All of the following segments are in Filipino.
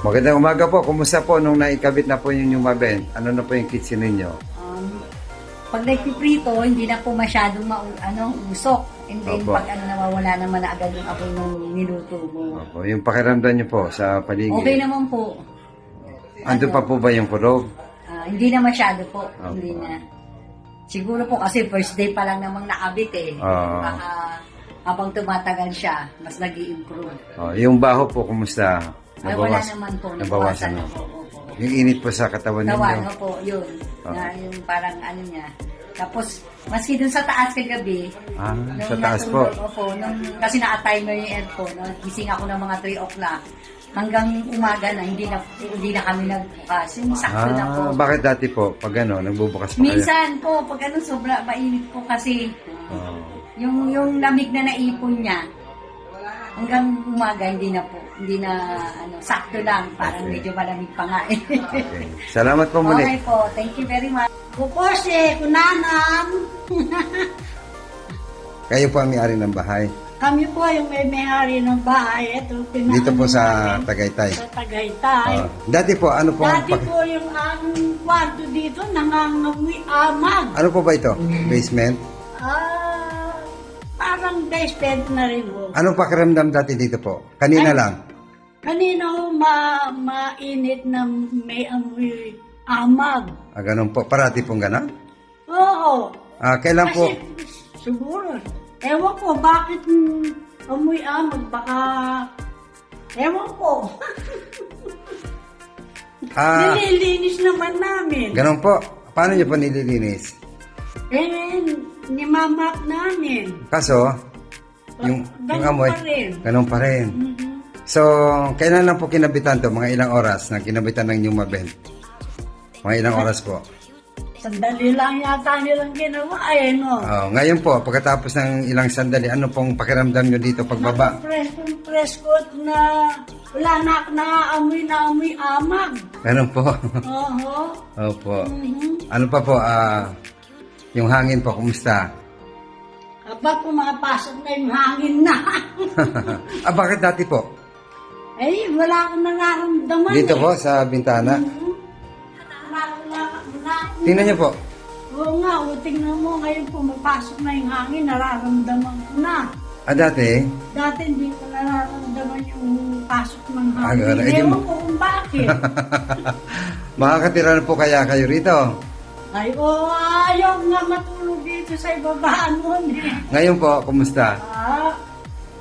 Magandang umaga po. Kumusta po nung naikabit na po yung mabent? Ano na po yung kitchen ninyo? Pag nagpiprito, hindi na po masyadong usok. And then Opo. pag nawawala naman na agad yung apoy nung niluto mo. Opo, yung pakiramdam niyo po sa paligid. Okay naman po. Andun pa po ba yung kurog? Hindi na masyado po. Opo. Hindi na. Siguro po kasi first day pa lang namang nakabit eh. Oo. Baka habang tumatagal siya, mas nag-i-improve. Oh, yung baho po, kumusta? Ay, wala naman po. Nabawasan na na. po. Opo. Yung init po sa katawan Nawan, ninyo. opo, yun. Oo. Na yung parang ano niya. Tapos, maski dun sa taas kagabi, Sa taas po. Opo, kasi naka-timer yung aircon. Gising ako ng mga 3 o'clock. Hanggang umaga na, hindi na kami nagbukas. Yung sakto na po. Bakit dati po, pag ano, nagbubukas pa kayo? Minsan po, pag ano, sobra mainit po kasi Oh. yung lamig na naipon niya, hanggang umaga hindi na po. Hindi na, sakto lang. Parang Okay. medyo malamig pa nga eh. Okay. Salamat po muli. Okay po, thank you very much. Bukose, kunanan. Kayo po ang may-ari ng bahay. Kami po yung may-ari ng bahay. Ito, Dito po sa Tagaytay. Sa Tagaytay. Oh. Dati po, ano po ang Dati po yung aming kwarto dito, nangangamoy amag. Ano po ba ito? Basement? Parang basement na rin po. Anong pakiramdam dati dito po? Kanina lang. Kanina ho, mainit na may amoy amag. Ganun po. Parati pong gano'n? Oo. Kailan po? Kasi, siguro. Ewan ko, bakit amoy amag? Baka, ewan ko. Nililinis naman namin. Ganun po. Paano niyo po nililinis? Nimamap namin. Kaso, yung Ganun amoy, pa rin. ganun pa rin. Mhm. So, kailan lang po kinabitan to? Mga ilang oras na kinabitan ng Yuma Bend? Mga ilang oras po? Sandali lang yata nilang ginawa no? Ngayon po, pagkatapos ng ilang sandali, ano pong pakiramdam nyo dito pagbaba? Presko na wala na amoy amag. Ganun po. Oo. Opo. Mhm. Ano pa po, yung hangin po, kumusta? Aba, pumapasok na yung hangin na. Bakit dati po? Wala akong nararamdaman. Dito po, sa bintana. Tingnan niyo po. Oo nga, tingnan mo ngayon pumapasok na yung hangin, nararamdaman ko na. Dati, Dati hindi ko nararamdaman yung pasok ng ganun. hangin. Ewan ko kung bakit. makakatira na po kaya kayo rito. Ayaw nga matulog dito sa ibabaan mo. Ngayon po, kumusta?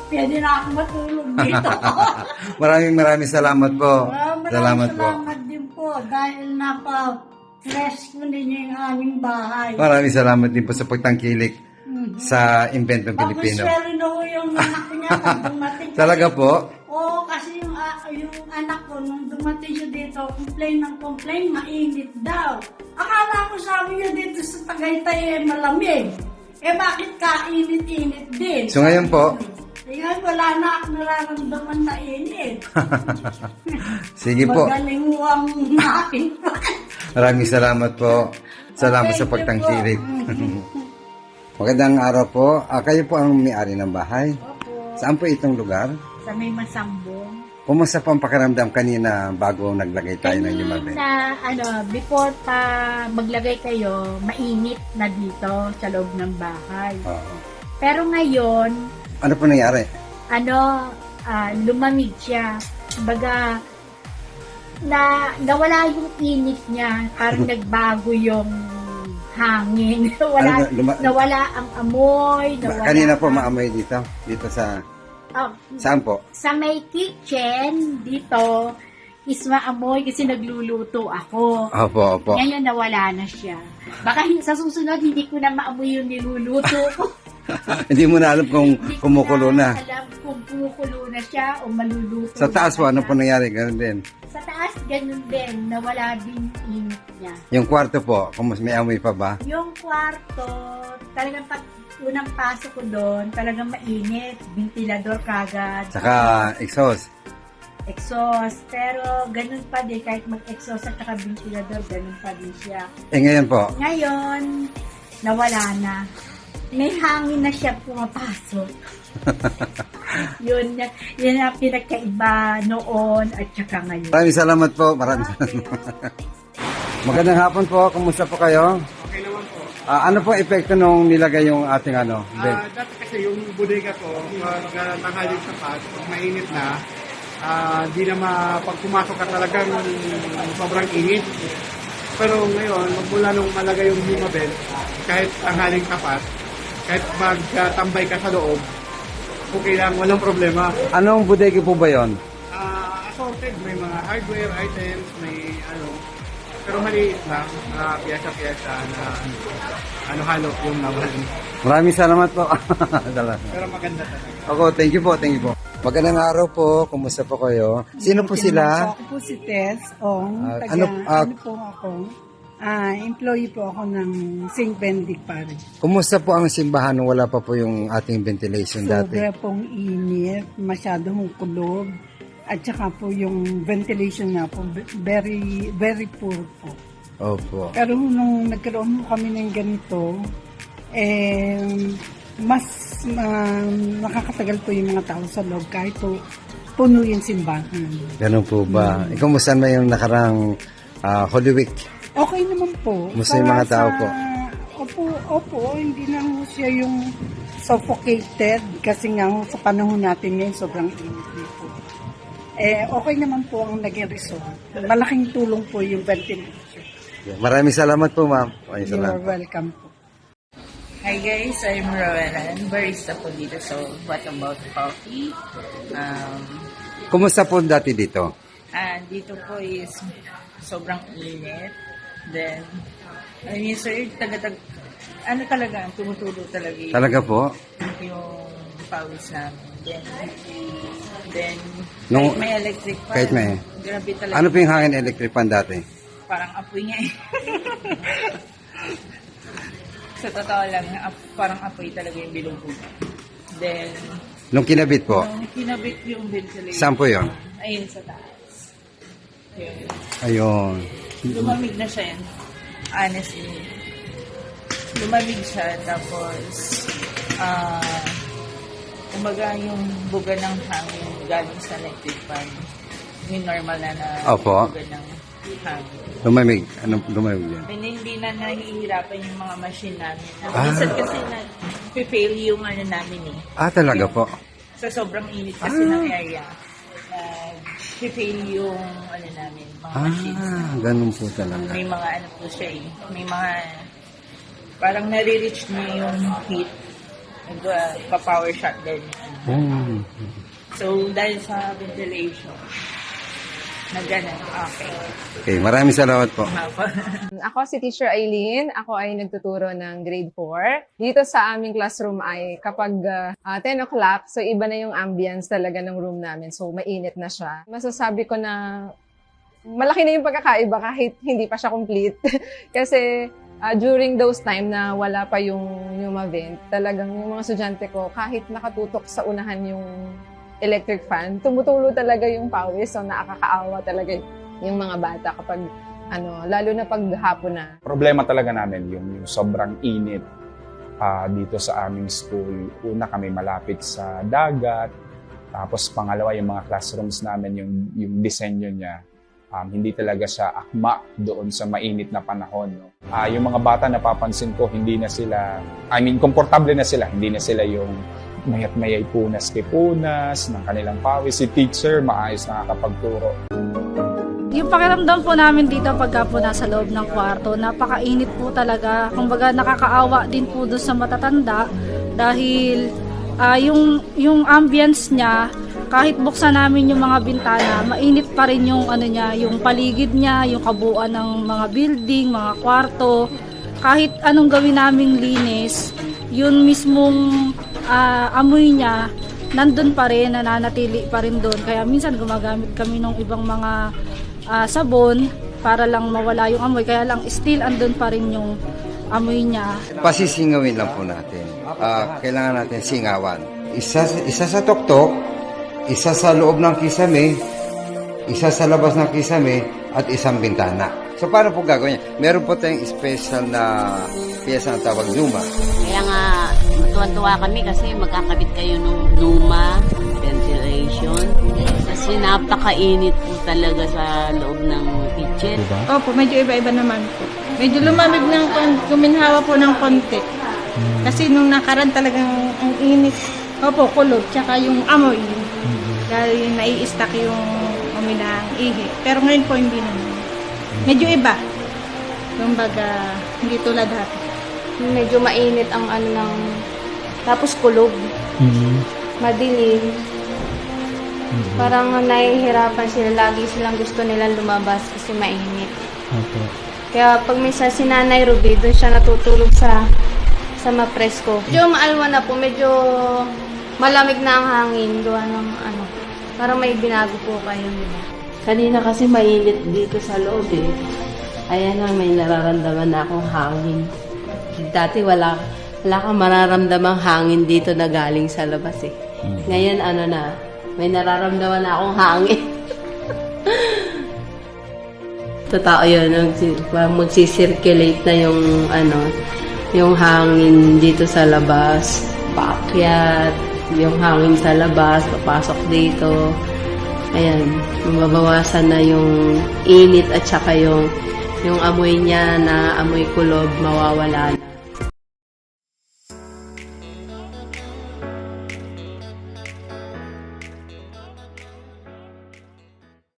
Pwede na ako matulog dito. Maraming salamat po. Salamat din po dahil napa-fresh ko din yung aming bahay. Maraming salamat din po sa pagtangkilik sa Inventong Pilipino. Pag-uswero na ho yung anak ko niya pag dumating. Talaga po? Oo, kasi yung anak ko, nung dumating siya dito, complain, mainit daw. Akala ko sabi niya dito sa Tagaytay malamig. Bakit kainit-init din? So ngayon po? Ngayon, wala na ako nararamdaman na init. Sige po. Magaling mo ang aking Maraming salamat po. Salamat sa pagtangkilik. Magandang araw po. Kayo po ang may-ari ng bahay. Opo. Saan po itong lugar? Sa may masambong. Kumusta po ang pakiramdam kanina bago naglagay tayo ng Yuma Bend? Before pa maglagay kayo, mainit na dito sa loob ng bahay. Oo. Pero ngayon, Ano po nangyari? lumamig siya. Kumbaga, nawala yung init niya. Parang nagbago yung hangin. Nawala ang amoy. Kanina po maamoy dito? Dito sa... Saan po? Sa may kitchen, dito, is maamoy kasi nagluluto ako. Opo. Ngayon nawala na siya. Baka sa susunod hindi ko na maamoy yung niluluto ko. Hindi mo na alam kung kumukulo na. Hindi ko alam kung kumukulo na siya o maluluto. Sa taas po, ano na. po nangyari? Ganun din. Sa taas, ganun din. Nawala din init niya. Yung kwarto po, may amoy pa ba? Yung kwarto, talagang unang pasok ko doon, talagang mainit. Ventilador kagad. Saka exhaust. Exhaust. Pero ganun pa din, kahit mag-exhaust at saka ventilador, ganun pa din siya. Ngayon po? Ngayon, nawala na. May hangin na siya pumapasok. Yun ang pinagkaiba noon at saka ngayon. Maraming salamat po. Maraming salamat. Magandang hapon po. Kumusta po kayo? Okay naman po. Ano po epekto nung nilagay yung ating bed? Dati kasi yung bodega ko, pag tanghaling sapat, pag mainit na, di na pag pumasok ka talagang sobrang init. Pero ngayon, magmula nung malagay yung Lumabel, kahit tanghaling sapat, kahit magtambay ka sa loob, okay lang, walang problema. Anong bodega po ba yon? Assorted, may mga hardware items, may pero maliit lang, piyesa-piyesa na halo yung laban. Maraming salamat po. Salamat. Pero maganda talaga. Ako, thank you po. Magandang araw po. Kumusta po kayo? Sino po sila? Ako po si Tess Ong. ano Po ako? Employee po ako ng St. Benedict Parish. Kumusta po ang simbahan nung wala pa po yung ating ventilation dati? Sobra pong init, masyadong kulog. At saka po yung ventilation nga po, very, very poor po. Opo. Pero nung nagkaroon po kami ng ganito, mas nakakatagal po yung mga tao sa loob kahit po puno yung simbahan. Ganun po ba? Ikaw, kumusta na yung nakarang Holy Week? Okay naman po. Kumusta yung mga tao po? Opo, hindi na ho siya yung suffocated kasi nga ho, sa panahon natin ngayon sobrang init po. Okay naman po ang naging result. Malaking tulong po yung ventilation. Maraming salamat po, ma'am. Maraming You're salamat. welcome po. Hi guys, I'm Rowan, barista po dito. So, what about coffee? Kumusta po dati dito? Dito po is sobrang init. Then, sir, ano talaga, tumutulo talaga Talaga po? yung pawis namin. Then Nung- kahit may electric fan, kahit may. grabe talaga. Ano po yung hangin electric fan dati? Parang apoy niya eh. Sa totoo lang, parang apoy talaga yung bilubog. Then, Nung kinabit po? nung kinabit yung ventilation. Saan po yun? Ayun sa taas. Yun. Ayun. Lumamig na siya yun. Honestly. Lumamig siya, tapos, kumbaga yung buga ng hangin galing sa electric fan. Yung normal na Opo. buga ng hangin. Lumamig. Anong lumamig yan? And hindi na nahihirapan yung mga machine namin. Minsan kasi na-fail yung ano namin eh. Talaga po? Sa sobrang init kasi ng area. Nag-fail yung ano namin, mga machines. Ganun po talaga. May mga ano po siya eh. May mga parang nare-reach niya yung heat. Pa-power shot din. Oh. So, dahil sa ventilation, nag-ano, okay. Okay, maraming salamat po. Ako si Teacher Aileen. Ako ay nagtuturo ng grade 4. Dito sa aming classroom ay kapag 10 o'clock, so iba na yung ambience talaga ng room namin. So mainit na siya. Masasabi ko na malaki na yung pagkakaiba kahit hindi pa siya complete. Kasi during those time na wala pa yung vent, talagang yung mga estudyante ko, kahit nakatutok sa unahan yung electric fan, tumutulo talaga yung pawis. So nakakaawa talaga yung mga bata kapag lalo na pag hapon na. Problema talaga namin yung sobrang init dito sa aming school. Una, kami malapit sa dagat. Tapos pangalawa, yung mga classrooms namin, yung disenyo niya, hindi talaga siya akma doon sa mainit na panahon. No? Yung mga bata, napapansin ko, hindi na sila, komportable na sila. Hindi na sila yung mayat-mayay punas kay punas ng kanilang pawis. Si teacher, maayos nakakapagturo. Yung pakiramdam po namin dito pagka po nasa loob ng kwarto, napakainit po talaga. Kumbaga nakakaawa din po doon sa matatanda dahil yung ambience niya, kahit buksan namin yung mga bintana, mainit pa rin yung yung paligid niya, yung kabuuan ng mga building, mga kwarto. Kahit anong gawin naming linis, yun mismong amoy niya nandun pa rin, nananatili pa rin doon. Kaya minsan gumagamit kami ng ibang mga sabon para lang mawala yung amoy. Kaya lang still andun pa rin yung amoy niya. Pasisingawin lang po natin. Kailangan natin singawan. Isa sa tuktok, isa sa loob ng kisame, isa sa labas ng kisame, at isang bintana. So, paano po gagawin niya? Meron po tayong special na piyesa na tawag Zuma. Kaya nga, tuwan-tuwa kami kasi magkakabit kayo ng luma, ventilation. Kasi napakainit po talaga sa loob ng kitchen. Opo, medyo iba-iba naman po. Medyo lumamig ng guminhawa po ng konti. Kasi nung nakaraan talagang ang init. Opo, kulog, tsaka yung amoy. Dahil nai-stack yung amoy ng ihi. Pero ngayon po hindi naman. Medyo iba. Kumbaga, hindi tulad dati. Medyo mainit ang ano ng... Tapos kulog. Madilim. Parang nahihirapan sila. Lagi silang gusto nilang lumabas kasi mainit. Kaya pag minsan si Nanay Ruby, doon siya natutulog sa mapresko. Medyo maalwa na po. Medyo malamig na ang hangin. Gawa ng ano. Parang may binago po kayo nila. Kanina kasi mainit dito sa loob eh. Ayan na, may nararamdaman na akong hangin. Dati wala kang mararamdamang hangin dito na galing sa labas eh. Ngayon ano na, may nararamdaman na akong hangin. Totoo yun, magsisirculate na yung hangin dito sa labas. Paakyat, yung hangin sa labas, papasok dito. Ayan, mababawasan na yung init at saka yung amoy niya na amoy kulob mawawala na.